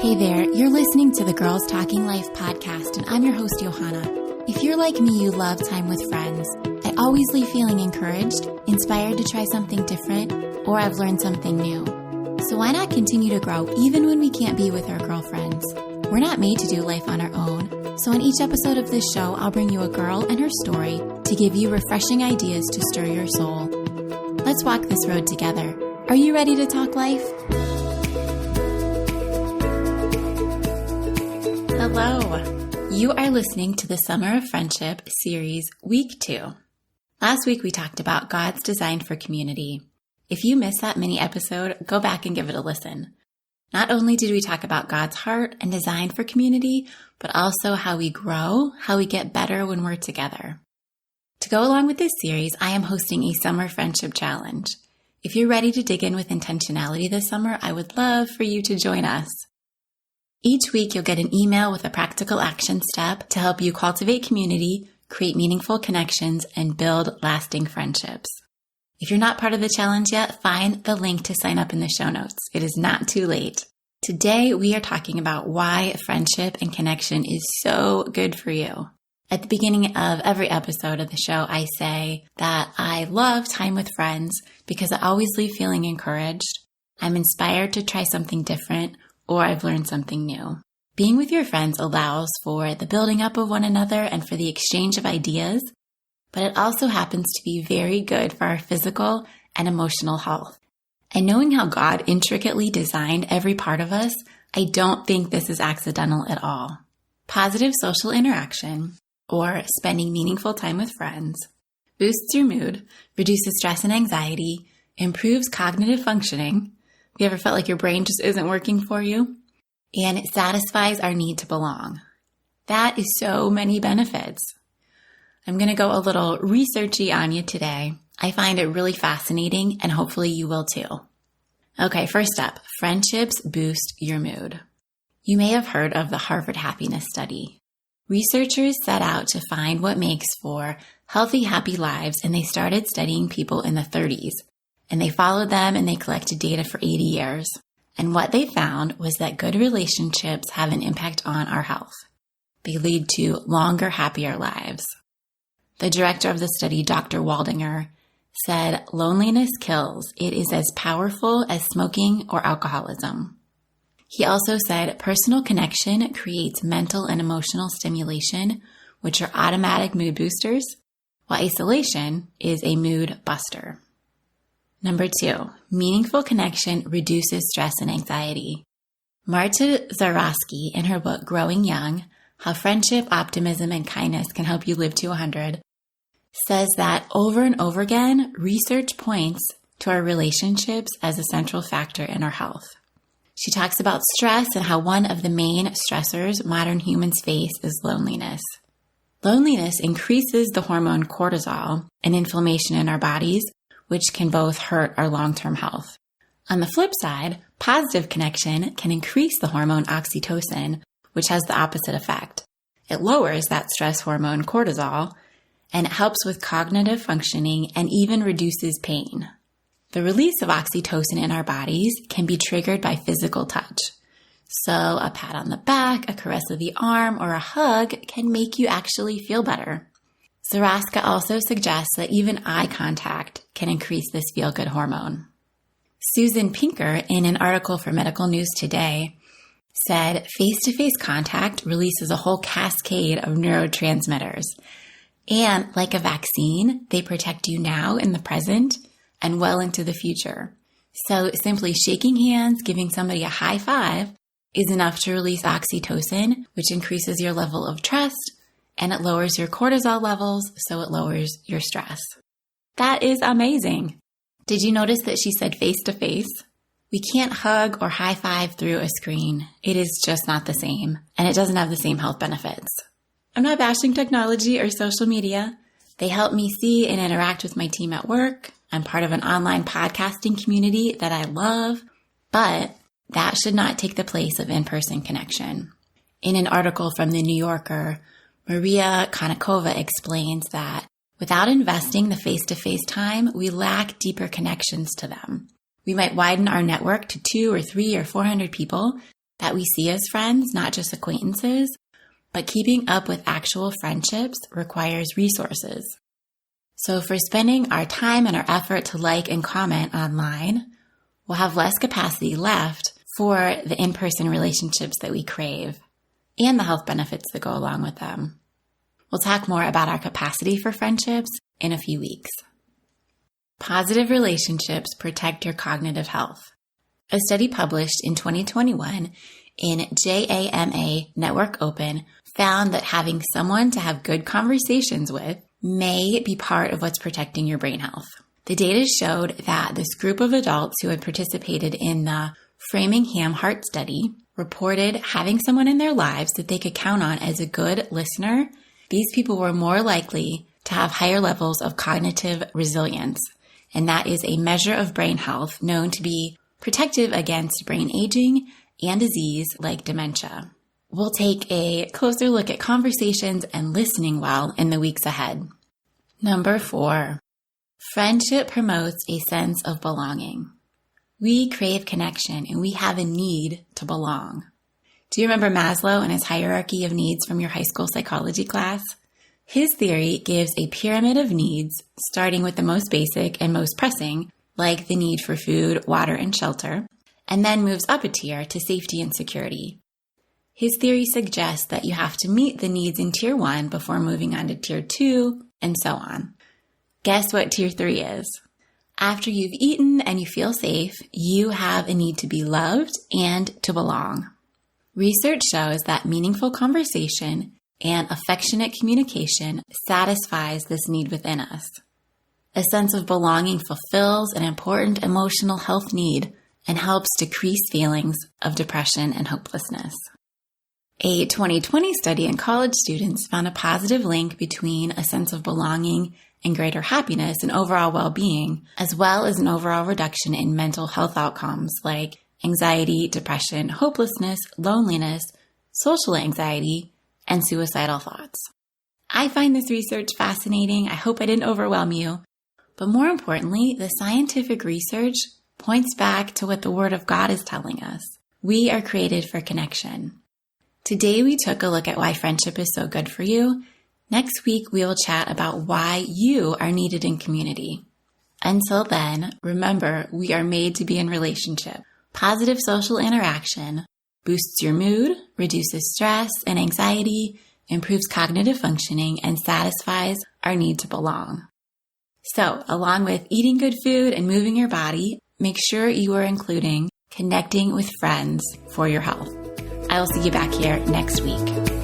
Hey there, you're listening to the Girls Talking Life podcast, and I'm your host, Johanna. If you're like me, you love time with friends. I always leave feeling encouraged, inspired to try something different, or I've learned something new. So why not continue to grow even when we can't be with our girlfriends? We're not made to do life on our own. So in each episode of this show, I'll bring you a girl and her story to give you refreshing ideas to stir your soul. Let's walk this road together. Are you ready to talk life? Hello. You are listening to the Summer of Friendship series, week 2. Last week we talked about God's design for community. If you missed that mini episode, go back and give it a listen. Not only did we talk about God's heart and design for community, but also how we grow, how we get better when we're together. To go along with this series, I am hosting a summer friendship challenge. If you're ready to dig in with intentionality this summer, I would love for you to join us. Each week, you'll get an email with a practical action step to help you cultivate community, create meaningful connections, and build lasting friendships. If you're not part of the challenge yet, find the link to sign up in the show notes. It is not too late. Today, we are talking about why friendship and connection is so good for you. At the beginning of every episode of the show, I say that I love time with friends because I always leave feeling encouraged. I'm inspired to try something different, or I've learned something new. Being with your friends allows for the building up of one another and for the exchange of ideas, but it also happens to be very good for our physical and emotional health. And knowing how God intricately designed every part of us, I don't think this is accidental at all. Positive social interaction, or spending meaningful time with friends, boosts your mood, reduces stress and anxiety, improves cognitive functioning. Have you ever felt like your brain just isn't working for you? And it satisfies our need to belong. That is so many benefits. I'm going to go a little researchy on you today. I find it really fascinating, and hopefully you will too. Okay, first up, friendships boost your mood. You may have heard of the Harvard Happiness Study. Researchers set out to find what makes for healthy, happy lives, and they started studying people in the 30s. And they followed them and they collected data for 80 years. And what they found was that good relationships have an impact on our health. They lead to longer, happier lives. The director of the study, Dr. Waldinger, said, "Loneliness kills. It is as powerful as smoking or alcoholism." He also said, "Personal connection creates mental and emotional stimulation, which are automatic mood boosters, while isolation is a mood buster." Number 2, meaningful connection reduces stress and anxiety. Marta Zaraski, in her book Growing Young, How Friendship, Optimism, and Kindness Can Help You Live to 100, says that over and over again, research points to our relationships as a central factor in our health. She talks about stress and how one of the main stressors modern humans face is loneliness. Loneliness increases the hormone cortisol and inflammation in our bodies, which can both hurt our long-term health. On the flip side, positive connection can increase the hormone oxytocin, which has the opposite effect. It lowers that stress hormone cortisol, and it helps with cognitive functioning and even reduces pain. The release of oxytocin in our bodies can be triggered by physical touch. So a pat on the back, a caress of the arm, or a hug can make you actually feel better. Zaraska also suggests that even eye contact can increase this feel-good hormone. Susan Pinker, in an article for Medical News Today, said face-to-face contact releases a whole cascade of neurotransmitters. And like a vaccine, they protect you now in the present and well into the future. So simply shaking hands, giving somebody a high five is enough to release oxytocin, which increases your level of trust, and it lowers your cortisol levels, so it lowers your stress. That is amazing. Did you notice that she said face-to-face? We can't hug or high-five through a screen. It is just not the same, and it doesn't have the same health benefits. I'm not bashing technology or social media. They help me see and interact with my team at work. I'm part of an online podcasting community that I love, but that should not take the place of in-person connection. In an article from The New Yorker, Maria Konnikova explains that without investing the face-to-face time, we lack deeper connections to them. We might widen our network to 2 or 3 or 400 people, that we see as friends, not just acquaintances, but keeping up with actual friendships requires resources. So if we're spending our time and our effort to like and comment online, we'll have less capacity left for the in-person relationships that we crave and the health benefits that go along with them. We'll talk more about our capacity for friendships in a few weeks. Positive relationships protect your cognitive health. A study published in 2021 in JAMA Network Open found that having someone to have good conversations with may be part of what's protecting your brain health. The data showed that this group of adults who had participated in the Framingham Heart Study reported having someone in their lives that they could count on as a good listener. These people were more likely to have higher levels of cognitive resilience, and that is a measure of brain health known to be protective against brain aging and disease like dementia. We'll take a closer look at conversations and listening well in the weeks ahead. Number 4, friendship promotes a sense of belonging. We crave connection and we have a need to belong. Do you remember Maslow and his hierarchy of needs from your high school psychology class? His theory gives a pyramid of needs, starting with the most basic and most pressing, like the need for food, water, and shelter, and then moves up a tier to safety and security. His theory suggests that you have to meet the needs in tier 1 before moving on to tier 2, and so on. Guess what tier 3 is? After you've eaten and you feel safe, you have a need to be loved and to belong. Research shows that meaningful conversation and affectionate communication satisfies this need within us. A sense of belonging fulfills an important emotional health need and helps decrease feelings of depression and hopelessness. A 2020 study in college students found a positive link between a sense of belonging and greater happiness and overall well-being, as well as an overall reduction in mental health outcomes like anxiety, depression, hopelessness, loneliness, social anxiety, and suicidal thoughts. I find this research fascinating. I hope I didn't overwhelm you. But more importantly, the scientific research points back to what the Word of God is telling us. We are created for connection. Today we took a look at why friendship is so good for you. Next week we will chat about why you are needed in community. Until then, remember, we are made to be in relationship. Positive social interaction boosts your mood, reduces stress and anxiety, improves cognitive functioning, and satisfies our need to belong. So, along with eating good food and moving your body, make sure you are including connecting with friends for your health. I will see you back here next week.